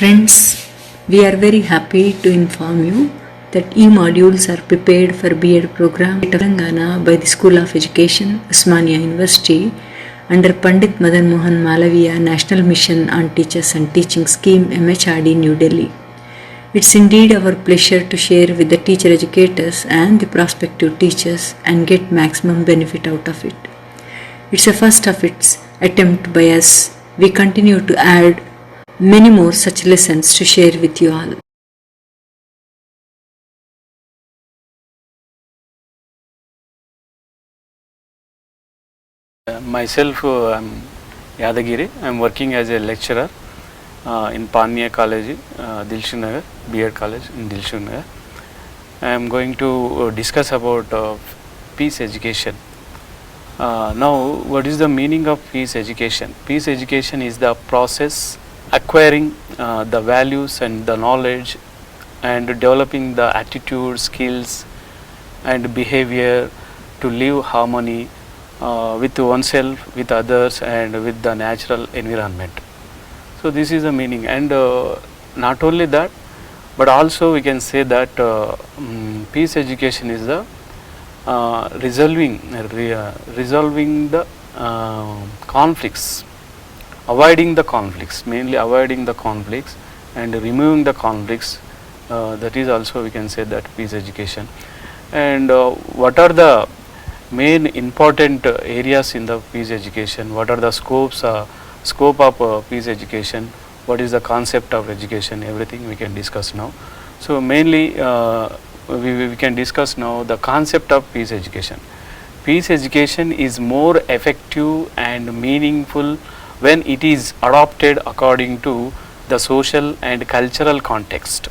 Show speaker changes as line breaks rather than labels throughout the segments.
Friends, we are very happy to inform you that e-modules are prepared for B.Ed program at Telangana by the School of Education, Osmania University under Pandit Madan Mohan Malaviya National Mission on Teachers and Teaching Scheme MHRD New Delhi. It's indeed our pleasure to share with the teacher educators and the prospective teachers and get maximum benefit out of it. It's a first of its attempt by us. We continue to add many more such lessons to share with you all.
Myself, I'm Yadagiri. I'm working as a lecturer in Panya College, Dilshanagar, B.Ed College in Dilshanagar. I am going to discuss about peace education. Now, what is the meaning of peace education? Peace education is the process acquiring the values and the knowledge and developing the attitude, skills and behavior to live harmony with oneself, with others and with the natural environment. So this is the meaning, and not only that, but also we can say that peace education is the resolving the conflicts, avoiding the conflicts, mainly avoiding the conflicts and removing the conflicts. That is also we can say that peace education. And what are the main important areas in the peace education? What are the scope of peace education? What is the concept of education? Everything we can discuss now. So mainly we can discuss now the concept of peace education. Peace education is more effective and meaningful when it is adopted according to the social and cultural context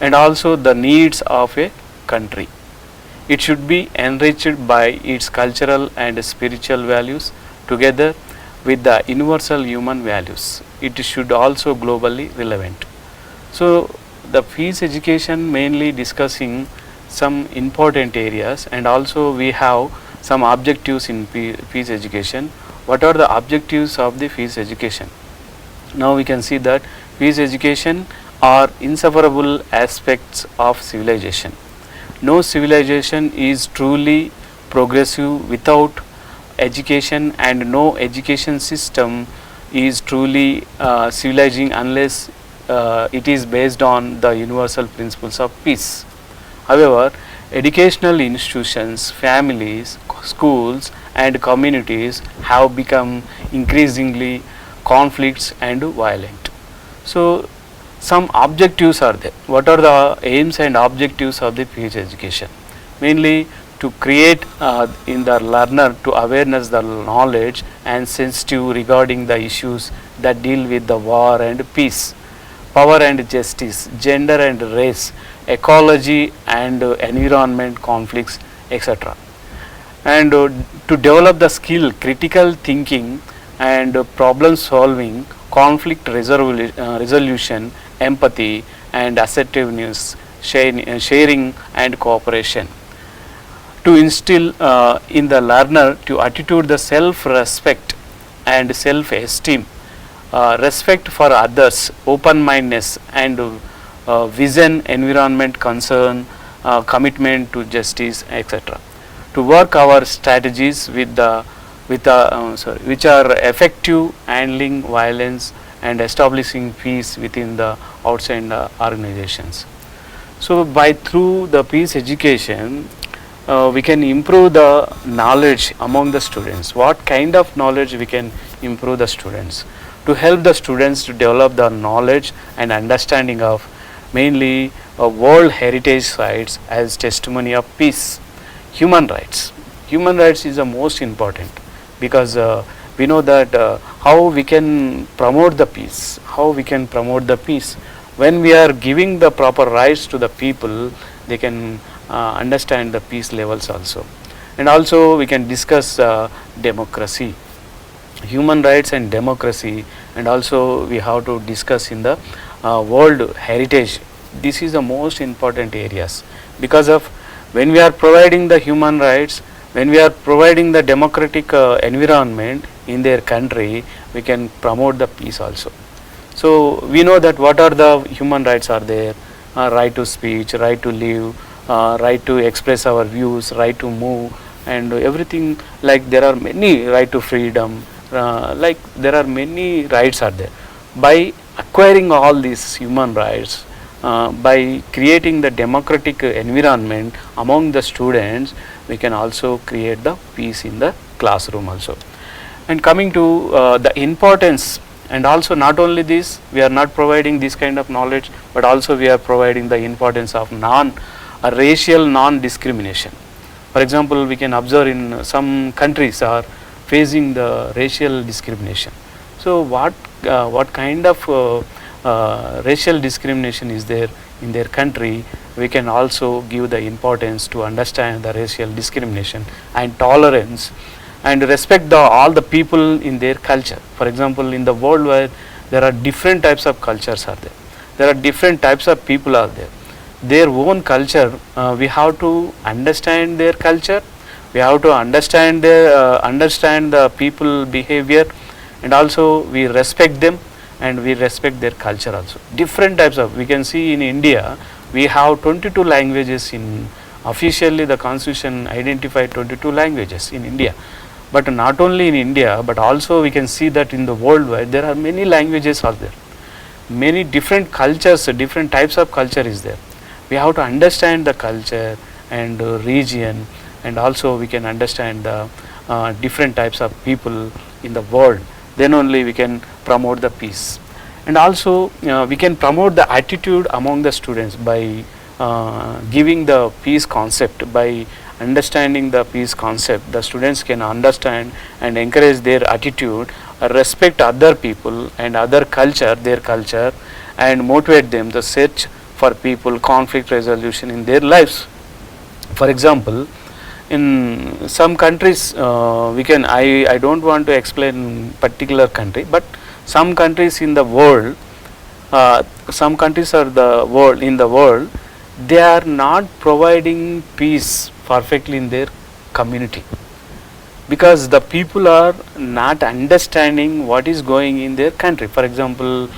and also the needs of a country. It should be enriched by its cultural and spiritual values together with the universal human values. It should also globally relevant. So the peace education mainly discussing some important areas, and also we have some objectives in peace education. What are the objectives of the peace education? Now we can see that peace education are inseparable aspects of civilization. No civilization is truly progressive without education, and no education system is truly civilizing unless it is based on the universal principles of peace. However, educational institutions, families, schools and communities have become increasingly conflicts and violent. So some objectives are there. What are the aims and objectives of the peace education? Mainly to create in the learner to awareness the knowledge and sensitive regarding the issues that deal with the war and peace, power and justice, gender and race, ecology and environment conflicts, etc. And to develop the skill critical thinking and problem solving, conflict resolution, empathy and assertiveness, sharing and cooperation. To instill in the learner to attitude the self-respect and self-esteem, respect for others, open-mindedness and vision, environment concern, commitment to justice, etc. To work our strategies which are effective handling violence and establishing peace within the outside organizations. So through the peace education, we can improve the knowledge among the students. What kind of knowledge we can improve the students? To help the students to develop the knowledge and understanding of mainly world heritage sites as testimony of peace. Human rights. Human rights is the most important, because we know that how we can promote the peace. How we can promote the peace? When we are giving the proper rights to the people, they can understand the peace levels also. And also we can discuss democracy, human rights and democracy, and also we have to discuss in the world heritage. This is the most important areas, because of when we are providing the human rights, when we are providing the democratic environment in their country, we can promote the peace also. So we know that what are the human rights are there, right to speech, right to live, right to express our views, right to move, and everything, like there are many right to freedom, like there are many rights are there. By acquiring all these human rights, by creating the democratic environment among the students, we can also create the peace in the classroom also. And coming to the importance, and also not only this, we are not providing this kind of knowledge, but also we are providing the importance of racial non-discrimination. For example, we can observe in some countries are facing the racial discrimination. So what kind of racial discrimination is there in their country? We can also give the importance to understand the racial discrimination and tolerance, and respect all the people in their culture. For example, in the world where there are different types of cultures are there are different types of people are there. Their own culture, we have to understand their culture, we have to understand the people behavior, and also we respect them, and we respect their culture also. Different types of, we can see in India we have 22 languages in, officially the constitution identified 22 languages in India. But not only in India, but also we can see that in the world wide there are many languages are there, many different cultures, different types of culture is there. We have to understand the culture and region, and also we can understand the different types of people in the world. Then only we can promote the peace. And also we can promote the attitude among the students by giving the peace concept. By understanding the peace concept, the students can understand and encourage their attitude, respect other people and other culture, their culture, and motivate them to search for people conflict resolution in their lives. For example, in some countries, I don't want to explain particular country, but some countries in the world, some countries are the world in the world, they are not providing peace perfectly in their community, because the people are not understanding what is going in their country. For example,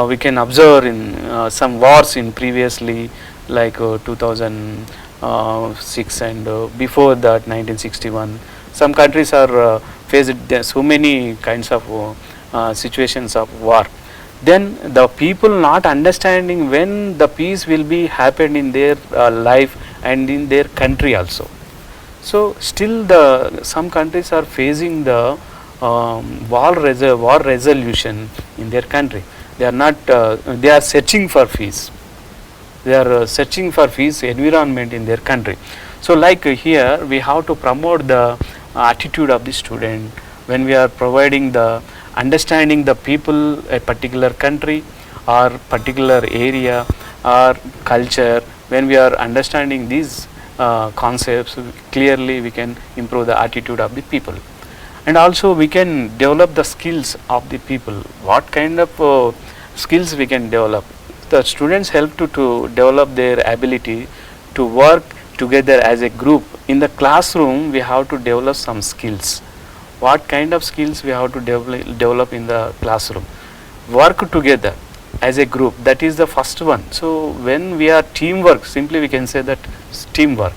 we can observe in some wars in previously, like 2006 and before that 1961, some countries are faced so many kinds of situations of war. Then the people not understanding when the peace will be happened in their life and in their country also. So still some countries are facing the war resolution in their country. They are not, they are searching for peace. They are searching for peace environment in their country. So like here we have to promote the attitude of the student when we are providing the understanding the people a particular country or particular area or culture. When we are understanding these concepts, clearly we can improve the attitude of the people, and also we can develop the skills of the people. What kind of skills we can develop? The students help to develop their ability to work together as a group. In the classroom we have to develop some skills. What kind of skills we have to develop in the classroom? Work together as a group, that is the first one. So when we are teamwork, simply we can say that teamwork.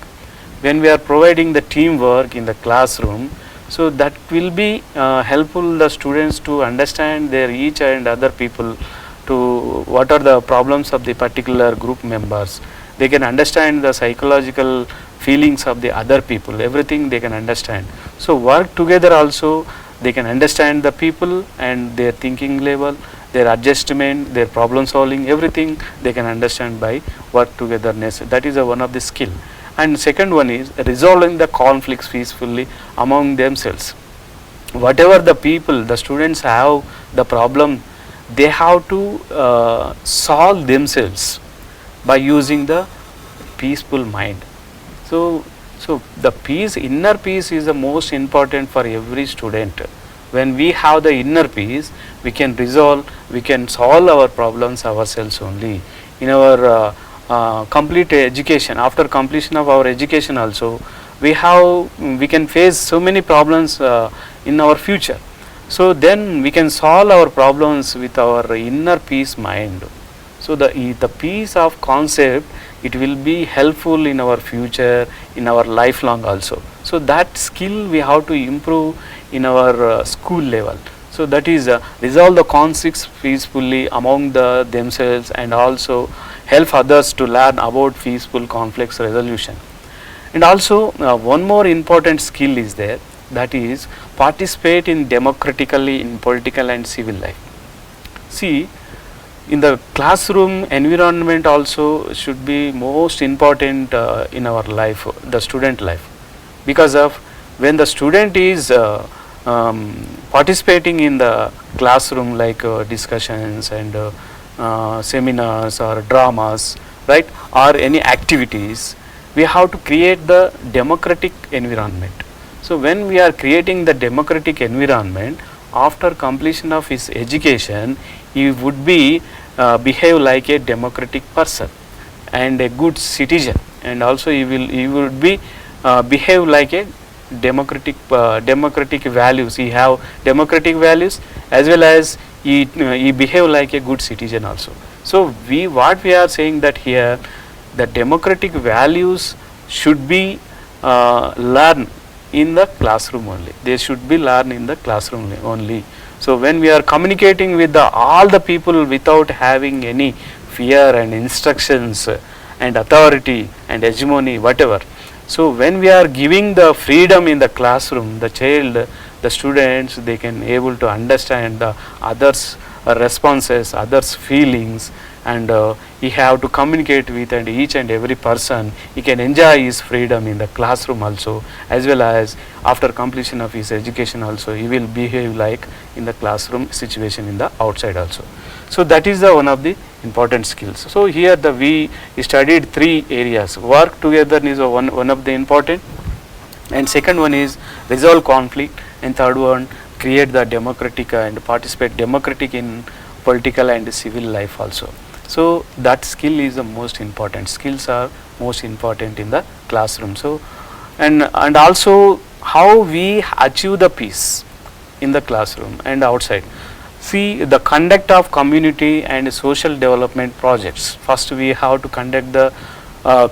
When we are providing the teamwork in the classroom, so that will be helpful the students to understand their each and other people, to what are the problems of the particular group members. They can understand the psychological feelings of the other people, everything they can understand. So work together also, they can understand the people and their thinking level, their adjustment, their problem solving, everything they can understand by work togetherness. That is one of the skill. And second one is resolving the conflicts peacefully among themselves. Whatever the people, the students have the problem, they have to solve themselves by using the peaceful mind. So the peace, inner peace is the most important for every student. When we have the inner peace, we can resolve, we can solve our problems ourselves only. In our complete education, after completion of our education also, we can face so many problems in our future. So then we can solve our problems with our inner peace mind. So the piece of concept, it will be helpful in our future, in our lifelong also. So that skill we have to improve in our school level. So that is resolve the conflicts peacefully among themselves, and also help others to learn about peaceful conflicts resolution. And also one more important skill is there, that is participate in democratically in political and civil life. See, in the classroom environment also should be most important in our life, the student life, because of when the student is participating in the classroom, like discussions and seminars or dramas, right, or any activities, we have to create the democratic environment. So when we are creating the democratic environment, after completion of his education, he would be behave like a democratic person and a good citizen, and also he would be behave like a democratic values. He have democratic values, as well as he behave like a good citizen also. So what we are saying that here, the democratic values should be learned in the classroom only. They should be learned in the classroom only. So when we are communicating with all the people without having any fear and instructions and authority and hegemony, whatever. So when we are giving the freedom in the classroom, the child, the students, they can able to understand the others' responses, others' feelings, and he have to communicate with and each and every person. He can enjoy his freedom in the classroom also, as well as after completion of his education also, he will behave like in the classroom situation in the outside also. So that is the one of the important skills. So here we studied three areas. Work together is one of the important, and second one is resolve conflict, and third one create the democratic and participate democratic in political and civil life also. So that skill is the most important. Skills are most important in the classroom. So and also how we achieve the peace in the classroom and outside. See, the conduct of community and social development projects. First we have to conduct the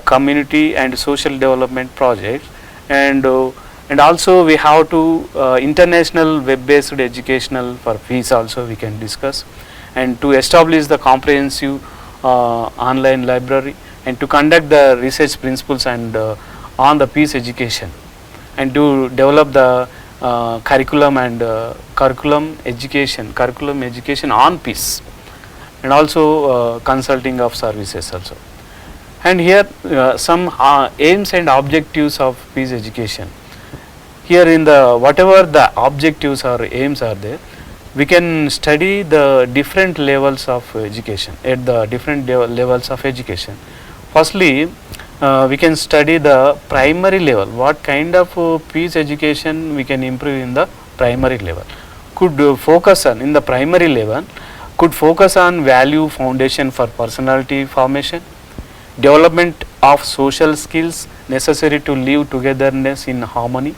community and social development projects, and also we have to international web-based educational for peace also we can discuss, and to establish the comprehensive online library, and to conduct the research principles and on the peace education, and to develop the curriculum education on peace, and also consulting of services also. And here some aims and objectives of peace education. Here in the whatever the objectives or aims are there, we can study the different levels of education at the different levels of education. Firstly, we can study the primary level. What kind of peace education we can improve in the primary level? Could focus on in the primary level, could focus on value foundation for personality formation, development of social skills necessary to live togetherness in harmony,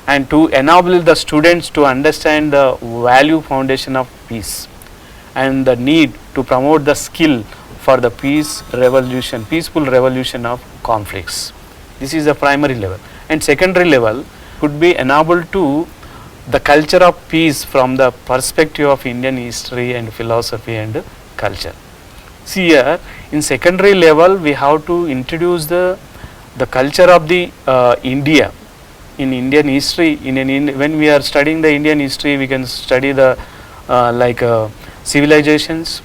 and to enable the students to understand the value foundation of peace, and the need to promote the skill for the peaceful resolution of conflicts. This is the primary level. And secondary level could be enabled to the culture of peace from the perspective of Indian history and philosophy and culture. See, here in secondary level we have to introduce the culture of the India in Indian history. When we are studying the Indian history, we can study the civilizations,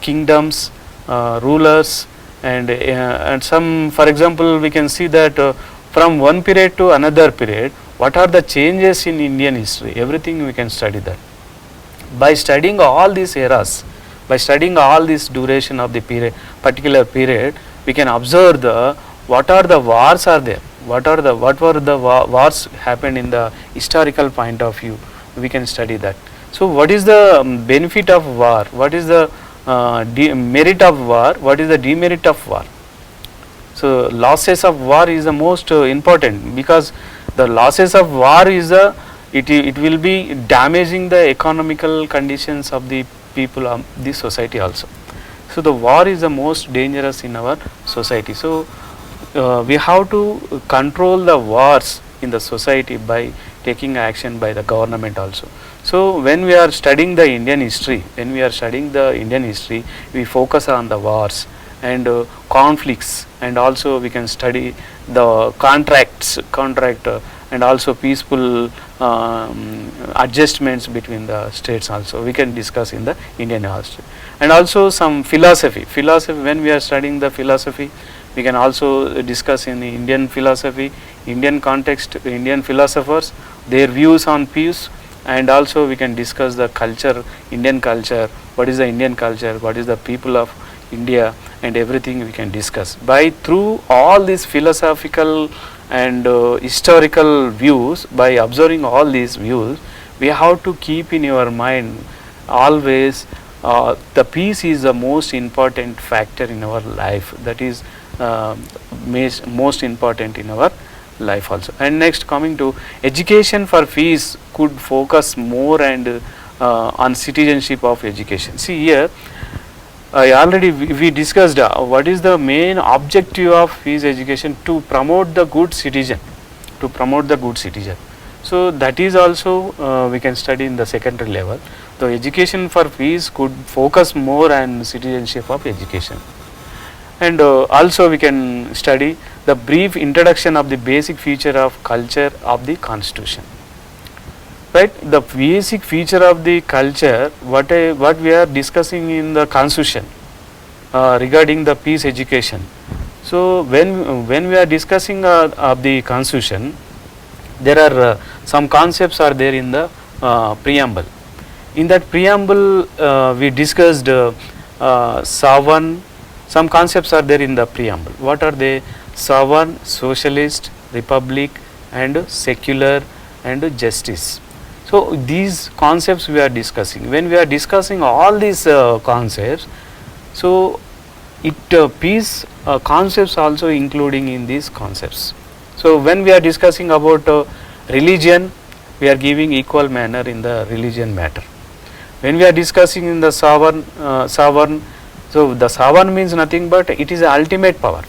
kingdoms, rulers, and some, for example, we can see that from one period to another period, what are the changes in Indian history, everything we can study that. By studying all these eras, by studying all this duration of the particular period, we can observe what are the wars are there, what were the wars happened in the historical point of view, we can study that. So what is the benefit of war, what is the merit of war, what is the demerit of war? So losses of war is the most important, because the losses of war is it will be damaging the economical conditions of the people of the society also. So the war is the most dangerous in our society. So we have to control the wars in the society by taking action by the government also. So when we are studying the Indian history, we focus on the wars and conflicts, and also we can study the contract and also peaceful adjustments between the states also we can discuss in the Indian history. And also some philosophy, when we are studying the philosophy, we can also discuss in the Indian philosophy, Indian context, Indian philosophers, their views on peace, and also we can discuss the culture, Indian culture, what is the Indian culture, what is the people of India, and everything we can discuss. By through all these philosophical and historical views, by observing all these views, we have to keep in your mind always the peace is the most important factor in our life, that is most important in our life also. And next, coming to education for peace could focus more and on citizenship of education. See here, already we discussed what is the main objective of peace education: to promote the good citizen, So that is also we can study in the secondary level. The education for peace could focus more on citizenship of education. And also we can study the brief introduction of the basic feature of culture of the constitution. Right, the basic feature of the culture, what we are discussing in the constitution regarding the peace education. So when we are discussing of the constitution, there are some concepts are there in the preamble. In that preamble we discussed sovereign. Some concepts are there in the preamble. What are they? Sovereign, socialist, republic, and secular, and justice. So these concepts we are discussing. When we are discussing all these concepts, so peace concepts also including in these concepts. So when we are discussing about religion, we are giving equal manner in the religion matter. When we are discussing in the sovereign, so the sovereign means nothing but it is the ultimate power.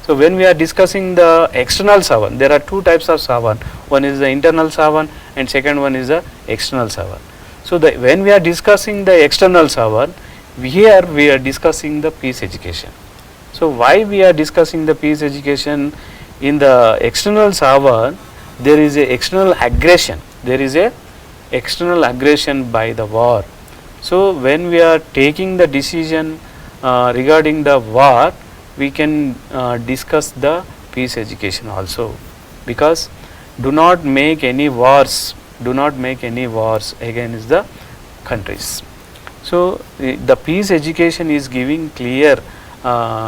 So when we are discussing the external sovereign, there are two types of sovereign. One is the internal sovereign, and second one is the external sovereign. So when we are discussing the external sovereign, here we are discussing the peace education. So why we are discussing the peace education? In the external sovereign, there is a external aggression. By the war. So when we are taking the decision regarding the war, we can discuss the peace education also, because do not make any wars against the countries. So the peace education is giving clear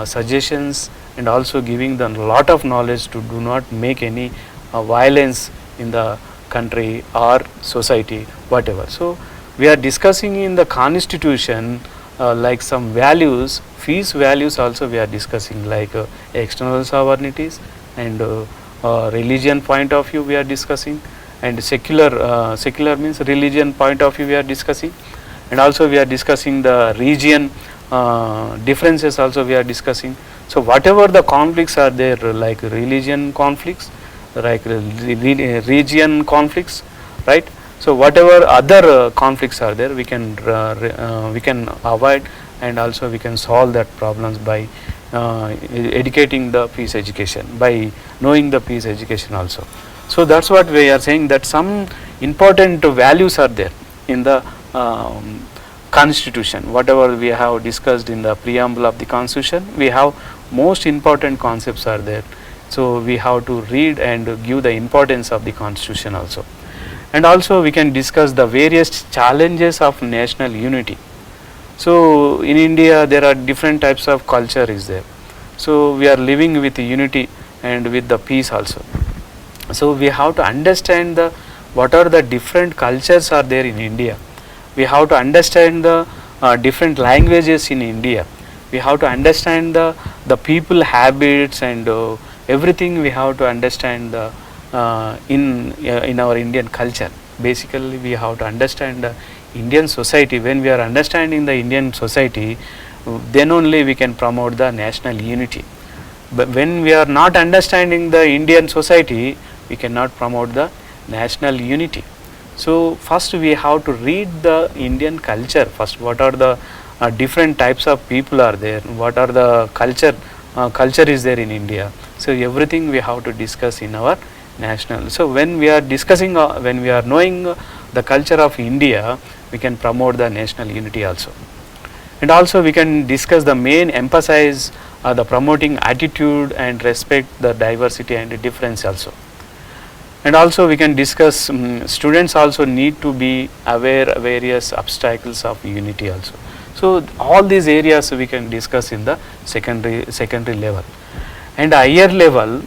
suggestions and also giving them lot of knowledge to do not make any violence in the country or society, whatever. So we are discussing in the constitution like some values, peace values also we are discussing, like external sovereignties and religion point of view we are discussing, and secular means religion point of view we are discussing, and also we are discussing the region differences also we are discussing. So whatever the conflicts are there, like religion conflicts, like region conflicts, right? So whatever other conflicts are there, we can avoid, and also we can solve that problems by educating the peace education, by knowing the peace education also. So that's what we are saying, that some important values are there in the constitution. Whatever we have discussed in the preamble of the constitution, we have most important concepts are there. So we have to read and give the importance of the constitution also. And also we can discuss the various challenges of national unity. So in India there are different types of culture is there. So we are living with unity and with the peace also. So we have to understand what are the different cultures are there in India. We have to understand the different languages in India. We have to understand the people habits and everything we have to understand in our Indian culture. basically we have to understand the Indian society. When we are understanding the Indian society, then only we can promote the national unity. But when we are not understanding the Indian society, we cannot promote the national unity. So first we have to read the Indian culture first. What are the different types of people are there? What are the culture is there in India? So everything we have to discuss in our national. So when we are discussing, when we are knowing the culture of India, we can promote the national unity also. And also we can discuss the main emphasize the promoting attitude and respect the diversity and the difference also. And also we can discuss students also need to be aware of various obstacles of unity also. So all these areas we can discuss in the secondary level. And higher level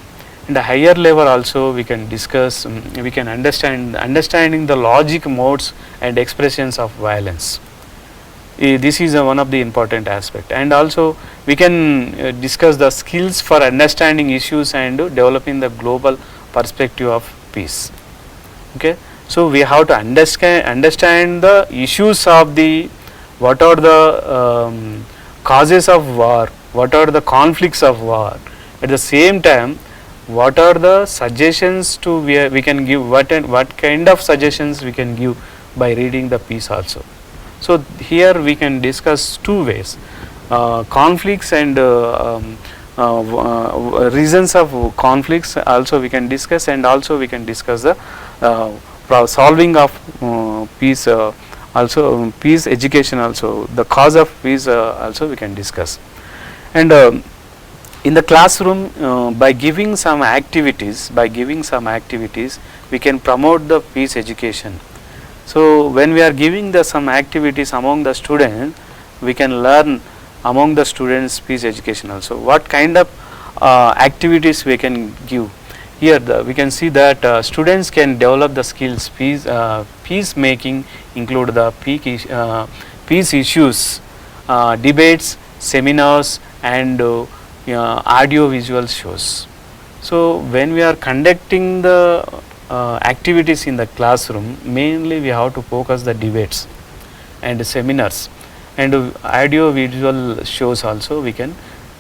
also we can discuss, we can understanding the logic modes and expressions of violence. This is one of the important aspect. And also we can discuss the skills for understanding issues and developing the global perspective of peace. Okay, so we have to understand the issues of the, what are the causes of war, what are the conflicts of war. At the same time, what are the suggestions to we can give, what kind of suggestions we can give by reading the piece also. So here we can discuss two ways, conflicts and reasons of conflicts also we can discuss, and also we can discuss the solving of peace, also peace education also, the cause of peace also we can discuss. And in the classroom, by giving some activities, we can promote the peace education. So when we are giving some activities among the students, we can learn among the students peace education also. What kind of activities we can give? Here we can see that students can develop the skills peace making, include the peace issues, debates, seminars, and audio visual shows. So when we are conducting the activities in the classroom, mainly we have to focus the debates and seminars, and audio visual shows also we can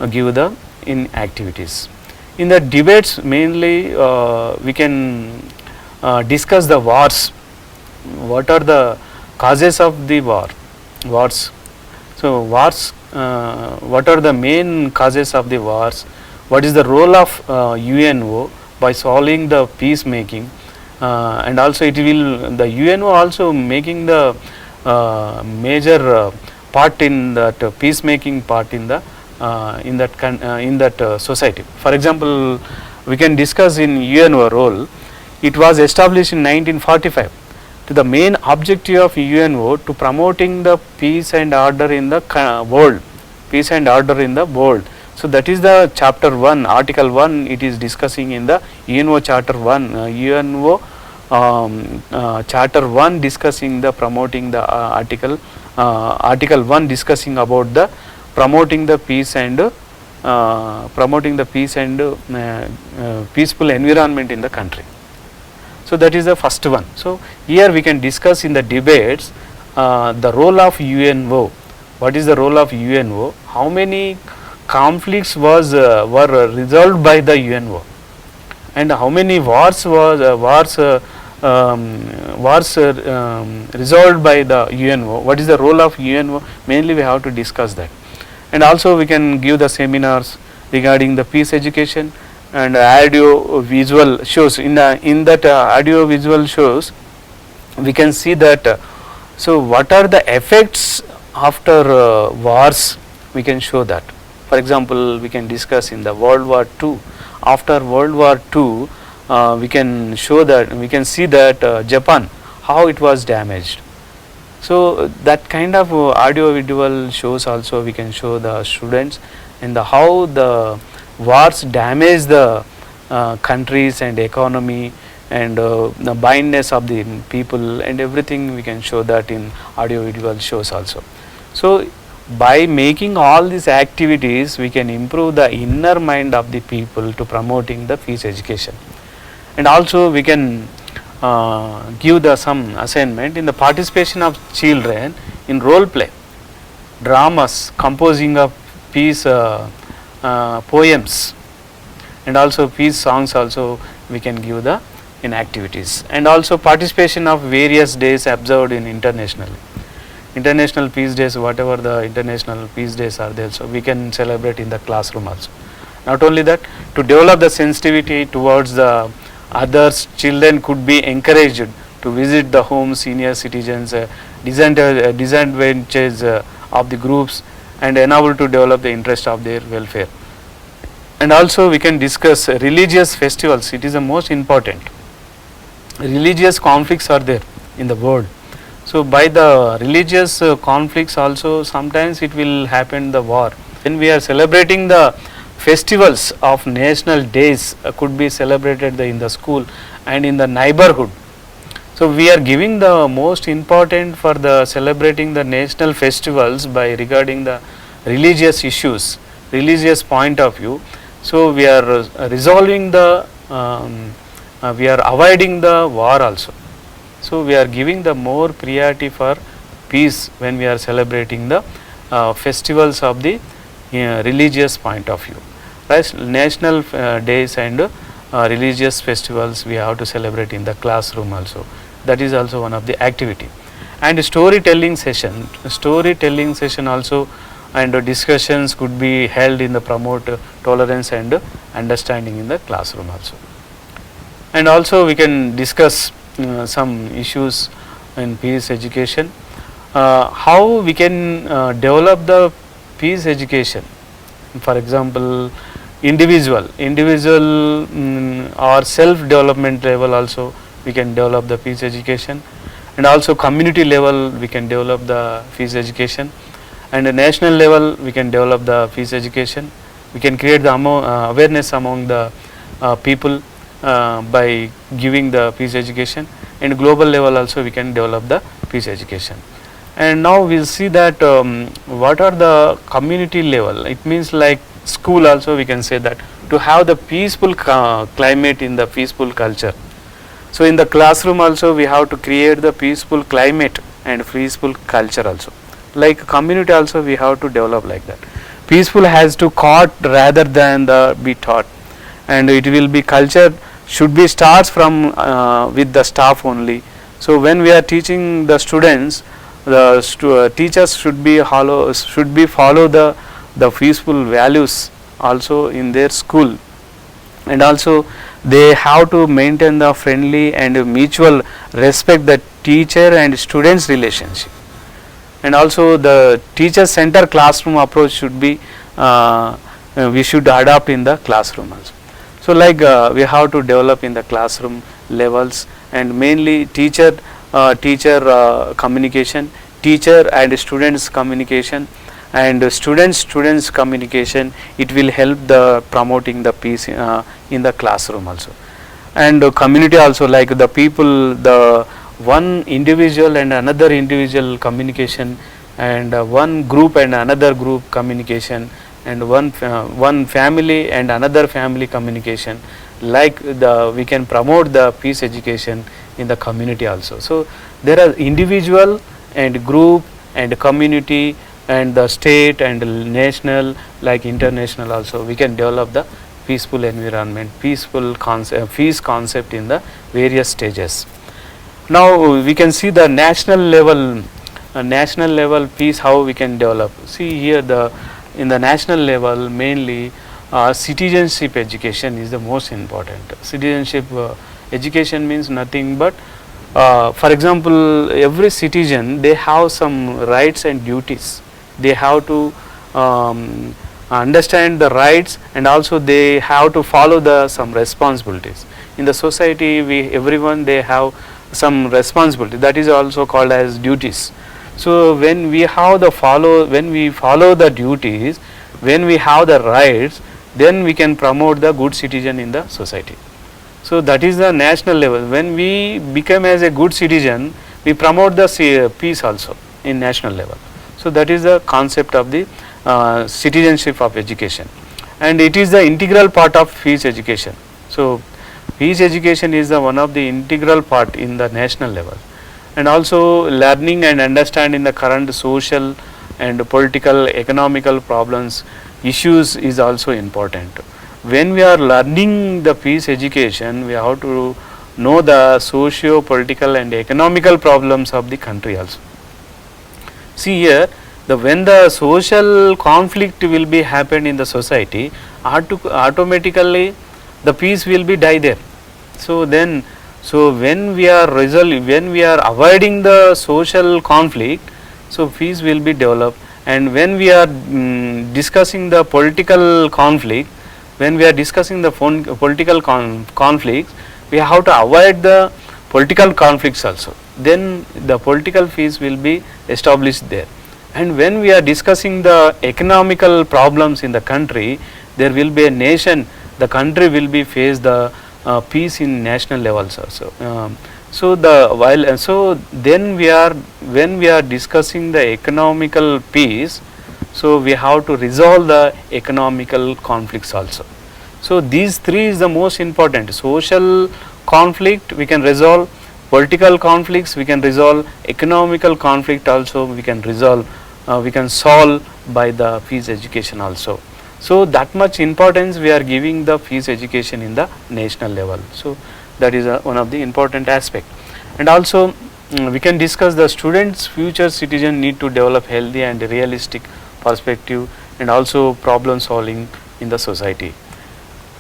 give the in activities. In the debates, mainly we can discuss the wars. What are the causes of the wars? So wars, what are the main causes of the wars? What is the role of UNO by solving the peacemaking? And also it will, the UNO also making the major part in that peacemaking part in that society. For example, we can discuss in UNO role. It was established in 1945. To the main objective of UNO to promoting the peace and order in the world. So that is the chapter 1, article 1. It is discussing in the UNO chapter 1. UNO chapter 1 discussing the promoting the article 1 discussing about the promoting the peace and peaceful environment in the country. So that is the first one. So here we can discuss in the debates the role of UNO. What is the role of UNO? How many conflicts were resolved by the UNO, and how many wars resolved by the UNO? What is the role of UNO? Mainly we have to discuss that. And also we can give the seminars regarding the peace education and audio visual shows. In that audio visual shows, we can see that so what are the effects after wars, we can show that. For example, we can discuss in the World War II. After World War II, we can show that, we can see that Japan, how it was damaged. So that kind of audio visual shows also we can show the students, and how the wars damage the countries and economy, and the blindness of the people and everything, we can show that in audio visual shows also. So by making all these activities, we can improve the inner mind of the people to promoting the peace education. And also we can give the some assignment in the participation of children in role play, dramas, composing of peace poems, and also peace songs also we can give the in activities, and also participation of various days observed in international peace days, whatever the international peace days are there, so we can celebrate in the classroom also. Not only that, to develop the sensitivity towards the others, children could be encouraged to visit the home senior citizens, disadvantages of the groups, and enable to develop the interest of their welfare. And also we can discuss religious festivals. It is the most important. Religious conflicts are there in the world. So by the religious conflicts also sometimes it will happen the war. When we are celebrating the festivals of national days could be celebrated in the school and in the neighborhood. So we are giving the most important for the celebrating the national festivals by regarding the religious issues, religious point of view. So we are resolving the we are avoiding the war also. So we are giving the more priority for peace when we are celebrating the festivals of the religious point of view. Right? National days and religious festivals we have to celebrate in the classroom also. That is also one of the activity. And storytelling session also, and discussions could be held in the promote tolerance and understanding in the classroom also. And also we can discuss some issues in peace education, how we can develop the peace education. For example, individual or self development level also we can develop the peace education, and also community level we can develop the peace education, and national level we can develop the peace education. We can create the awareness among the people by giving the peace education, and global level also we can develop the peace education. And now we will see that what are the community level. It means like school also we can say that to have the peaceful climate in the peaceful culture. So in the classroom also we have to create the peaceful climate and peaceful culture also. Like community also we have to develop like that. Peaceful has to caught rather than the be taught, and it will be culture should be starts from with the staff only. So when we are teaching the students, the teachers should be follow the peaceful values also in their school, and also they have to maintain the friendly and mutual respect the teacher and students relationship. And also the teacher center classroom approach should be we should adopt in the classroom also. So like we have to develop in the classroom levels, and mainly teacher communication, teacher and students communication, and students communication. It will help the promoting the peace in the classroom also. And community also, like the people, the one individual and another individual communication, and one group and another group communication, and one family and another family communication. Like we can promote the peace education in the community also. So there are individual and group and community and the state and national, like international also, we can develop the peaceful environment, peaceful concept, peace concept in the various stages. Now we can see the national level peace, how we can develop. See here in the national level mainly citizenship education is the most important. Citizenship education means nothing but for example, every citizen, they have some rights and duties. They have to understand the rights, and also they have to follow some responsibilities. In the society, everyone they have some responsibility, that is also called as duties. So when we follow the duties, when we have the rights, then we can promote the good citizen in the society. So that is the national level. When we become as a good citizen, we promote the peace also in national level. So that is the concept of the citizenship of education, and it is the integral part of peace education. So Peace education is the one of the integral part in the national level, and also learning and understanding the current social and political economical problems issues is also important. When we are learning the peace education, we have to know the socio political and economical problems of the country also. See here, when the social conflict will be happen in the society, automatically the peace will be die there. So then, when we are avoiding the social conflict, so peace will be developed. And when we are discussing the political conflict, conflicts, we have to avoid the political conflicts also. Then the political peace will be established there. And when we are discussing the economical problems in the country, there will be a nation, the country will be face the peace in national levels also. When we are discussing the economical peace, so we have to resolve the economical conflicts also. So these three is the most important. Social conflict we can resolve, political conflicts we can resolve, economical conflict also we can resolve, we can solve by the peace education also. So that much importance we are giving the peace education in the national level. So that is one of the important aspect. And also we can discuss the students' future citizen need to develop healthy and realistic perspective and also problem solving in the society,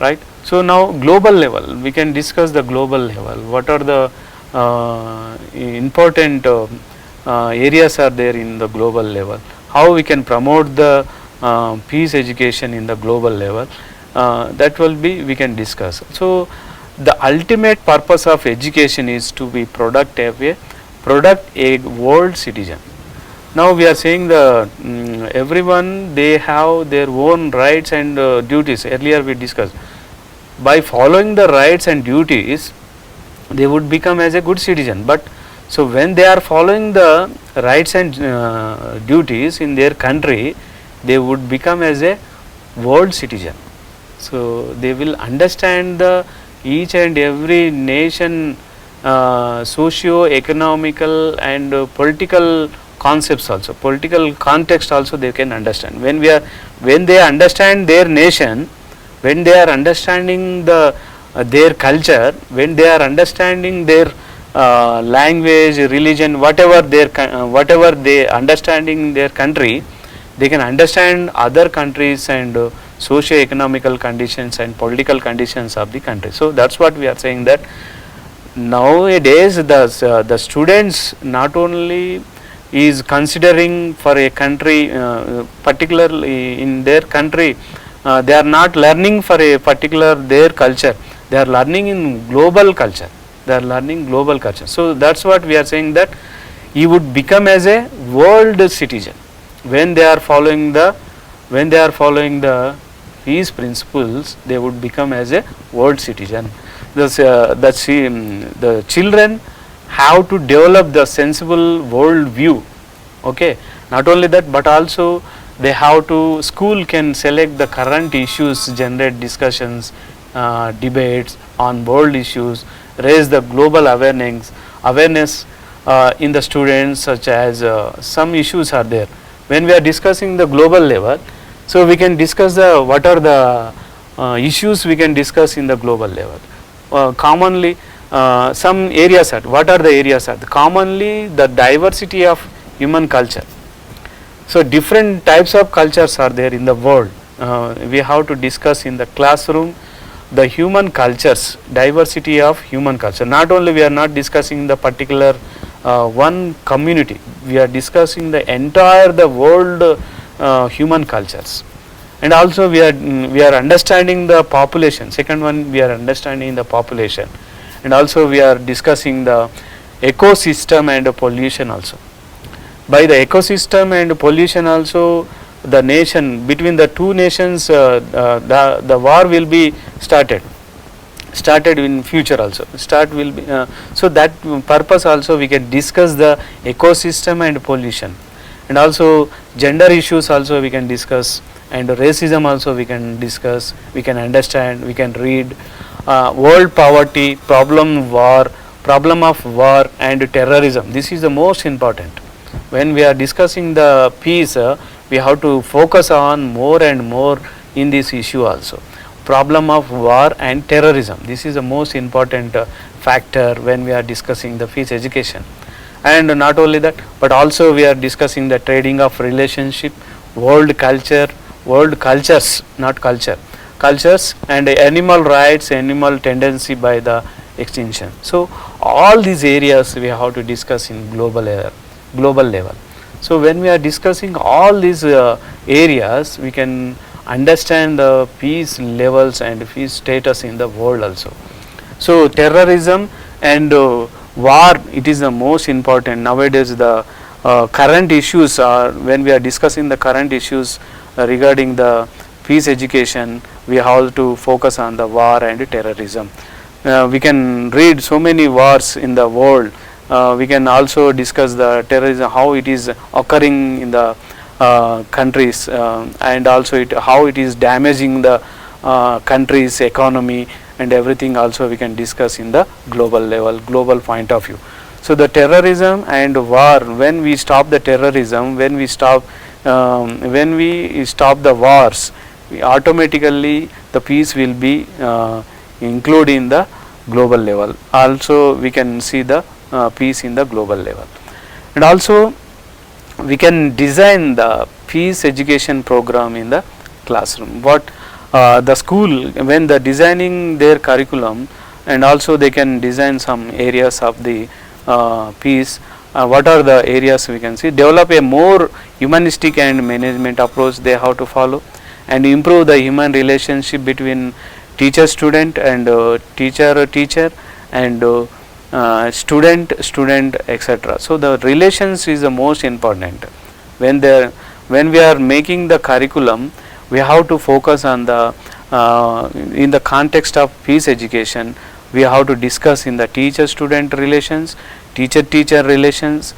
right? So now global level, we can discuss the global level. What are the important areas are there in the global level? How we can promote the peace education in the global level? That will be we can discuss. So the ultimate purpose of education is to be product a world citizen. Now we are saying the everyone they have their own rights and duties. Earlier we discussed, by following the rights and duties they would become as a good citizen. But so when they are following the rights and duties in their country, they would become as a world citizen. So they will understand the each and every nation socio-economical and political concepts also, political context also they can understand. When they understand their nation, when they are understanding their culture, when they are understanding their language, religion, whatever they understanding their country, they can understand other countries and socio-economical conditions and political conditions of the country. So that's what we are saying, that nowadays the students not only is considering for a country, particularly in their country, they are not learning for a particular their culture, they are learning in global culture, they are learning global culture. So that's what we are saying, that he would become as a world citizen when they are following the peace principles. They would become as a world citizen. The children have to develop the sensible world view. Okay, not only that, but also they have to, school can select the current issues, generate discussions, debates on world issues, raise the global awareness in the students, such as some issues are there. When we are discussing the global level, so we can discuss what are the issues we can discuss in the global level. Commonly some areas are, what are the areas are? Commonly the diversity of human culture. So different types of cultures are there in the world. We have to discuss in the classroom the human cultures, diversity of human culture. Not only we are not discussing the particular one community, we are discussing the entire the world human cultures. And also we are understanding the population. Second one, we are understanding the population, and also we are discussing the ecosystem and pollution also. By the ecosystem and pollution also, the nation, between the two nations, the war will be started in future also. So that purpose also we can discuss the ecosystem and pollution, and also gender issues also we can discuss, and racism also we can discuss, we can understand, we can read. World poverty, problem of war and terrorism. This is the most important. When we are discussing the peace, we have to focus on more and more in this issue also. Problem of war and terrorism. This is the most important factor when we are discussing the peace education. And not only that, but also we are discussing the trading of relationship, world cultures, not culture, cultures, and animal rights, animal tendency by the extinction. So all these areas we have to discuss in global level. So when we are discussing all these areas, we can understand the peace levels and peace status in the world also. So terrorism and war, it is the most important nowadays. The current issues are, when we are discussing the current issues regarding the peace education, we have to focus on the war and terrorism. We can read so many wars in the world. We can also discuss the terrorism, how it is occurring in the countries, and also how it is damaging the country's economy and everything. Also we can discuss in the global level, global point of view. So the terrorism and war, when we stop the terrorism, when we stop the wars, automatically the peace will be included in the global level. Also we can see the peace in the global level. And also we can design the peace education program in the classroom. What the school, when the designing their curriculum, and also they can design some areas of the peace. What are the areas we can see? Develop a more humanistic and management approach they have to follow, and improve the human relationship between teacher student and teacher and student etc. So the relations is the most important. When we are making the curriculum, we have to focus on the in the context of peace education. We have to discuss in the teacher student relations, teacher relations,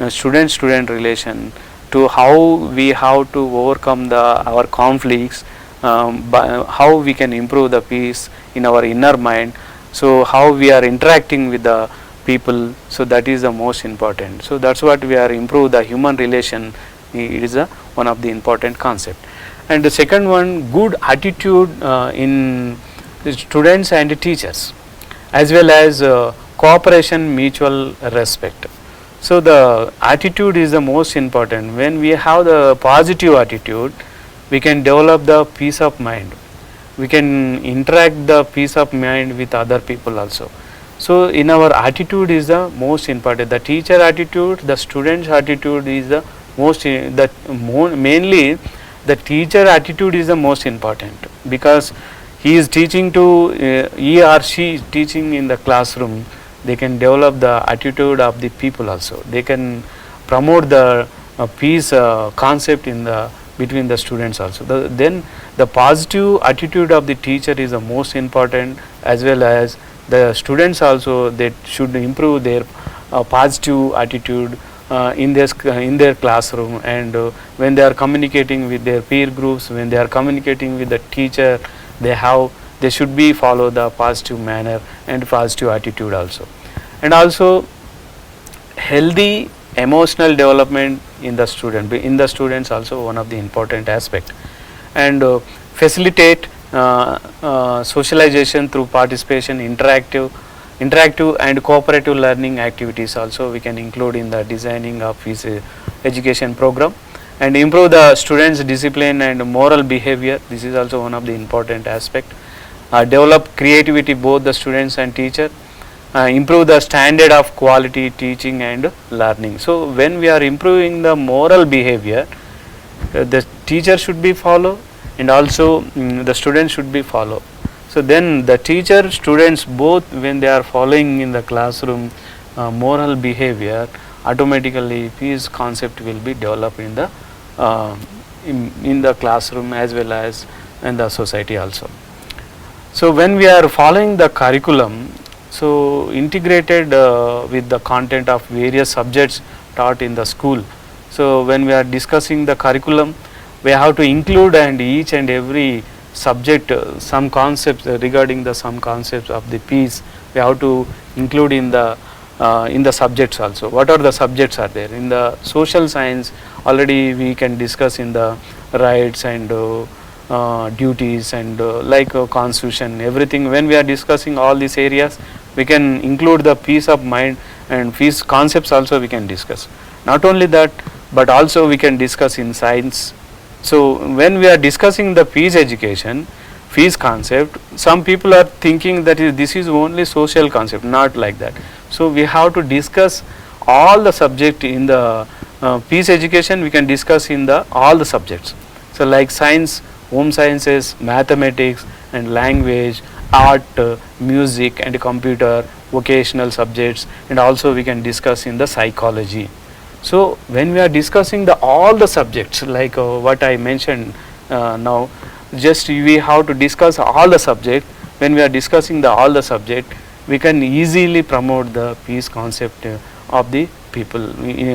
student relation, to how we have to overcome our conflicts, how we can improve the peace in our inner mind. So how we are interacting with the people, so that is the most important. So that's what we are improve the human relation. It is one of the important concept. And the second one, good attitude in students and teachers, as well as cooperation, mutual respect. So the attitude is the most important. When we have the positive attitude, we can develop the peace of mind. We can interact the peace of mind with other people also. So in our attitude is the most important. The teacher attitude, the student's attitude is the most, mainly the teacher attitude is the most important, because he is teaching to he or she is teaching in the classroom. They can develop the attitude of the people also. They can promote the peace concept in the between the students also. Then the positive attitude of the teacher is the most important, as well as the students also. They should improve their positive attitude in their classroom, and when they are communicating with their peer groups, when they are communicating with the teacher, they should be follow the positive manner and positive attitude also. And also healthy emotional development in the students also one of the important aspect. And facilitate socialization through participation, interactive and cooperative learning activities also we can include in the designing of his education program. And improve the students' discipline and moral behavior. This is also one of the important aspect. Develop creativity both the students and teacher. Improve the standard of quality teaching and learning. So when we are improving the moral behavior, the teacher should be follow, and also the students should be follow. So then the teacher, students both, when they are following in the classroom moral behavior, automatically peace concept will be developed in the classroom as well as in the society also. So when we are following the curriculum, so integrated with the content of various subjects taught in the school. So when we are discussing the curriculum, we have to include and each and every subject some concepts regarding the some concepts of the peace we have to include in the subjects also. What are the subjects are there in the social science? Already we can discuss in the rights and duties and constitution, everything. When we are discussing all these areas, we can include the peace of mind and peace concepts also we can discuss. Not only that, but also we can discuss in science. So when we are discussing the peace education, peace concept, some people are thinking that this is only social concept. Not like that. So we have to discuss all the subject in the peace education. We can discuss in the all the subjects. So like science, home sciences, mathematics and language, art, music and computer, vocational subjects, and also we can discuss in the psychology. So when we are discussing the all the subjects like what I mentioned now, just we have to discuss all the subject. When we are discussing the all the subject, we can easily promote the peace concept of the people,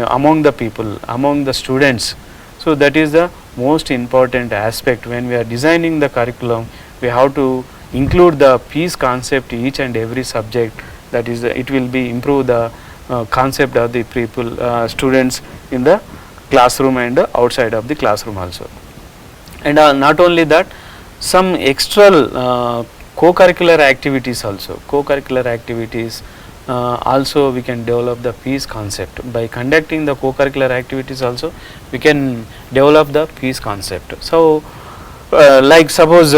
among the people, among the students. So that is the most important aspect. When we are designing the curriculum, we have to include the peace concept each and every subject. That is it will be improve the concept of the people, students in the classroom and outside of the classroom also. And not only that, some extra co-curricular activities also. Co-curricular activities also we can develop the peace concept. By conducting the co-curricular activities also, we can develop the peace concept. So like suppose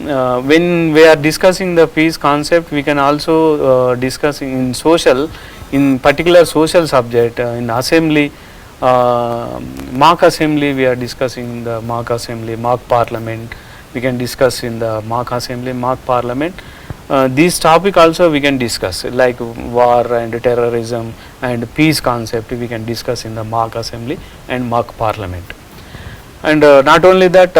when we are discussing the peace concept, we can also discuss in social, in particular social subject, in assembly, mock assembly we are discussing the mock assembly, mock parliament, we can discuss in the mock assembly, mock parliament. This topic also we can discuss like war and terrorism and peace concept we can discuss in the mock assembly and mock parliament. And not only that,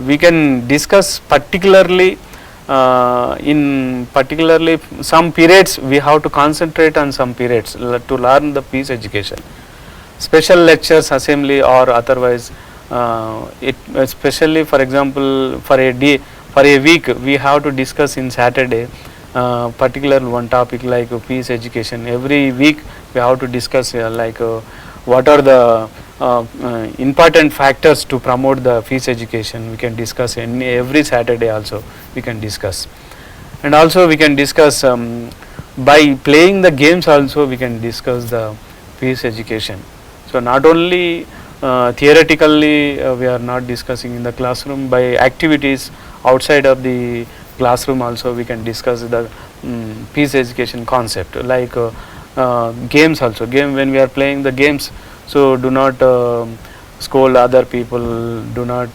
we can discuss particularly in particularly some periods we have to concentrate on some periods to learn the peace education. Special lectures, assembly or otherwise, especially for example for a day, for a week we have to discuss in Saturday particular one topic like peace education. Every week we have to discuss what are the important factors to promote the peace education. We can discuss in every Saturday also we can discuss. And also we can discuss by playing the games also we can discuss the peace education. So not only theoretically we are not discussing in the classroom, by activities outside of the classroom also we can discuss the peace education concept, like games also. When we are playing the games, so do not scold other people, do not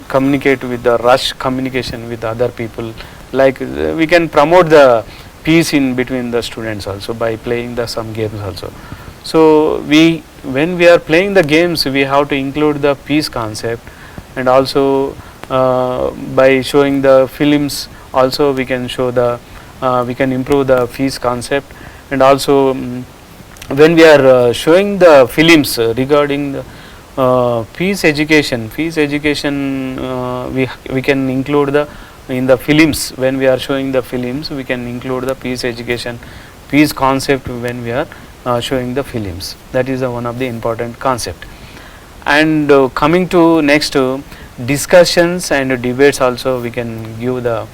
communicate with the rush communication with other people. Like we can promote the peace in between the students also by playing the some games also. So when we are playing the games, we have to include the peace concept, and also by showing the films also we can show the we can improve the peace concept. And also when we are showing the films regarding the peace education, we can include the in the films. When we are showing the films, we can include the peace education, peace concept when we are showing the films. That is one of the important concept. And coming to next discussions and debates also we can give the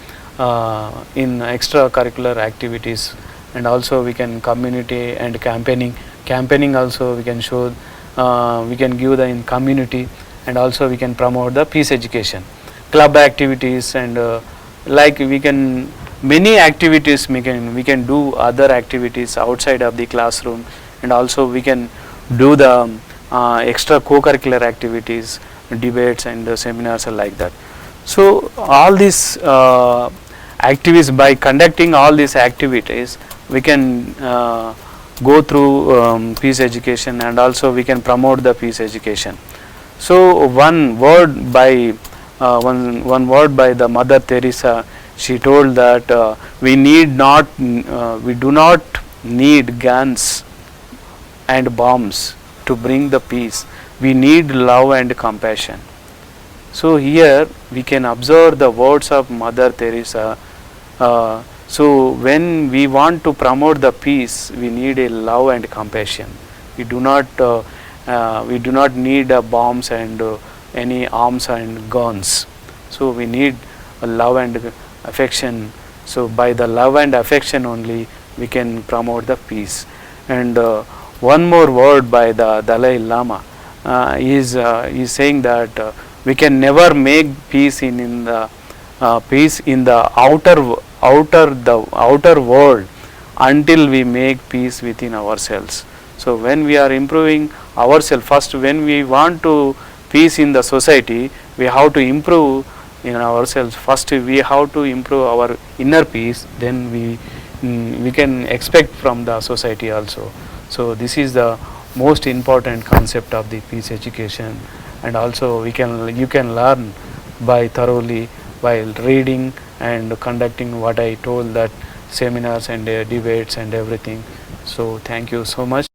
in extracurricular activities. And also we can community and campaigning also we can show, we can give the in community, and also we can promote the peace education, club activities, and like we can many activities we can do other activities outside of the classroom. And also we can do the extra co-curricular activities, debates and seminars like that. So all these activities, by conducting all these activities we can go through peace education, and also we can promote the peace education. So one word by the Mother Teresa, she told that we do not need guns and bombs to bring the peace, we need love and compassion. So here we can observe the words of Mother Teresa. So when we want to promote the peace, we need a love and compassion. We do not need bombs and any arms and guns. So we need a love and affection. So by the love and affection only we can promote the peace. And one more word by the Dalai Lama is saying that we can never make peace in the outer world until we make peace within ourselves. So when we are improving ourselves, first when we want to peace in the society, we have to improve in ourselves. First we have to improve our inner peace, then we can expect from the society also. So this is the most important concept of the peace education, and also you can learn by thoroughly while reading and conducting what I told, that seminars and debates and everything. So thank you so much.